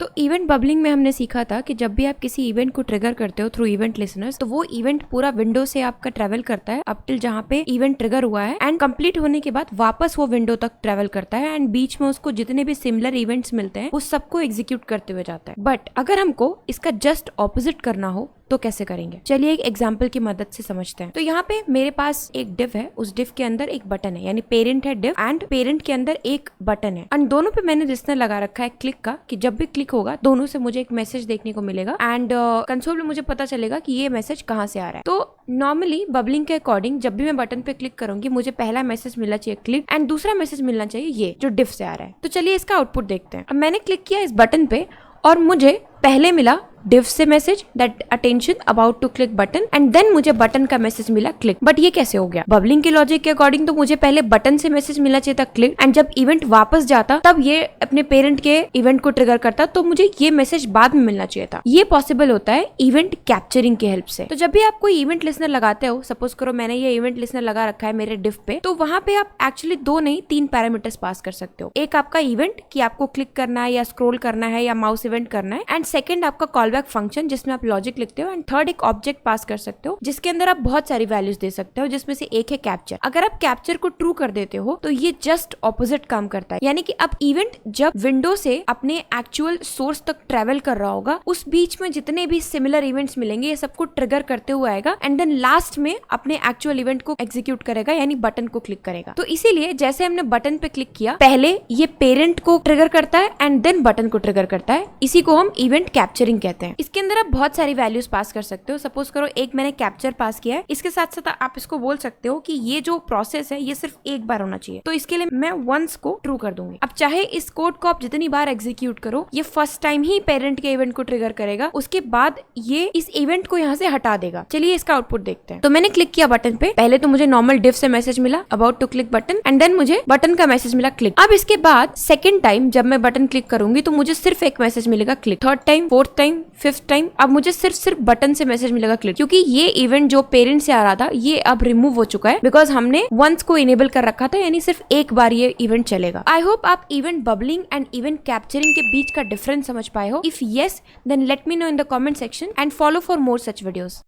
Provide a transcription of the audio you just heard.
तो event bubbling में हमने सीखा था कि जब भी आप किसी इवेंट को ट्रिगर करते हो थ्रू इवेंट लिसनर्स, तो वो इवेंट पूरा विंडो से आपका ट्रेवल करता है अप टिल जहाँ पे इवेंट ट्रिगर हुआ है, एंड कंप्लीट होने के बाद वापस वो विंडो तक ट्रेवल करता है, एंड बीच में उसको जितने भी सिमिलर इवेंट्स मिलते हैं उस सबको एग्जीक्यूट करते हुए जाता है। बट अगर हमको इसका जस्ट ऑपोजिट करना हो तो कैसे करेंगे? चलिए एक एग्जाम्पल की मदद से समझते हैं। तो यहाँ पे मेरे पास एक डिव है, उस डिव के अंदर एक बटन है, यानी पेरेंट है डिव एंड पेरेंट के अंदर एक बटन है, एंड दोनों पे मैंने लिस्नर लगा रखा है क्लिक का, कि जब भी क्लिक होगा दोनों से मुझे एक मैसेज देखने को मिलेगा, एंड कंसोल में मुझे पता चलेगा कि ये मैसेज कहाँ से आ रहा है। तो नॉर्मली बबलिंग के अकॉर्डिंग जब भी मैं बटन पे क्लिक करूंगी मुझे पहला मैसेज मिलना चाहिए क्लिक, एंड दूसरा मैसेज मिलना चाहिए ये जो डिव से आ रहा है। तो चलिए इसका आउटपुट देखते हैं। अब मैंने क्लिक किया इस बटन पे और मुझे पहले मिला div से message that attention about to click button, and then मुझे बटन का मैसेज मिला क्लिक। बट ये कैसे हो गया? बबलिंग के लॉजिक के अकॉर्डिंग तो मुझे पहले बटन से मैसेज मिलना चाहिए था क्लिक, एंड जब इवेंट वापस जाता तब ये अपने पेरेंट के इवेंट को ट्रिगर करता, तो मुझे ये मैसेज बाद में मिलना चाहिए था। ये पॉसिबल होता है इवेंट कैप्चरिंग की हेल्प से। तो जब भी आप कोई इवेंट लिसनर लगाते हो, सपोज करो मैंने ये इवेंट लिसनर लगा रखा है मेरे डिव पे, तो वहां पे आप एक्चुअली 2 नहीं 3 पैरामीटर्स पास कर सकते हो। एक आपका इवेंट कि आपको क्लिक करना है या स्क्रॉल करना है या माउस इवेंट करना है, एंड सेकंड आपका कॉल बैक फंक्शन जिसमें आप लॉजिक लिखते हो, एंड थर्ड एक ऑब्जेक्ट पास कर सकते हो जिसके अंदर आप बहुत सारी वैल्यूज दे सकते हो, जिसमें से एक है कैप्चर। अगर आप कैप्चर को ट्रू कर देते हो तो ये जस्ट ऑपोजिट काम करता है, यानी कि अब इवेंट जब विंडो से अपने एक्चुअल सोर्स तक ट्रेवल कर रहा होगा, उस बीच में जितने भी सिमिलर इवेंट्स मिलेंगे ये सबको ट्रिगर करते हुए आएगा, एंड देन लास्ट में अपने एक्चुअल इवेंट को एग्जीक्यूट करेगा, यानी बटन को क्लिक करेगा। तो इसीलिए जैसे हमने बटन पे क्लिक किया, पहले ये पेरेंट को ट्रिगर करता है एंड देन बटन को ट्रिगर करता है। इसी को हम इवेंट कैप्चरिंग कहते हैं। इसके अंदर आप बहुत सारी वैल्यूज पास कर सकते हो। सपोज करो एक मैंने कैप्चर पास किया है, इसके साथ साथ आप इसको बोल सकते हो कि ये जो प्रोसेस है ये सिर्फ एक बार होना चाहिए, तो इसके लिए मैं वंस को ट्रू कर दूंगी। अब चाहे इस कोड को आप जितनी बार एग्जीक्यूट करो, ये फर्स्ट टाइम ही पेरेंट के इवेंट को ट्रिगर करेगा, उसके बाद ये इस इवेंट को यहाँ से हटा देगा। चलिए इसका आउटपुट देखते हैं। तो मैंने क्लिक किया बटन पे, पहले तो मुझे नॉर्मल डिव से मैसेज मिला about to click button, and then मुझे बटन का मैसेज मिला क्लिक। अब इसके बाद सेकंड टाइम जब मैं बटन क्लिक करूंगी तो मुझे सिर्फ एक मैसेज मिलेगा click. Third time, fourth time, fifth time अब मुझे सिर्फ बटन से मैसेज मिलेगा क्लिक, क्योंकि ये इवेंट जो पेरेंट से आ रहा था ये अब रिमूव हो चुका है, बिकॉज हमने वंस को इनेबल कर रखा था, यानी सिर्फ एक बार ये इवेंट चलेगा। आई होप आप event bubbling and event capturing के बीच का डिफरेंस समझ पाए हो। If yes, then let me know in the comment section and follow for more such videos.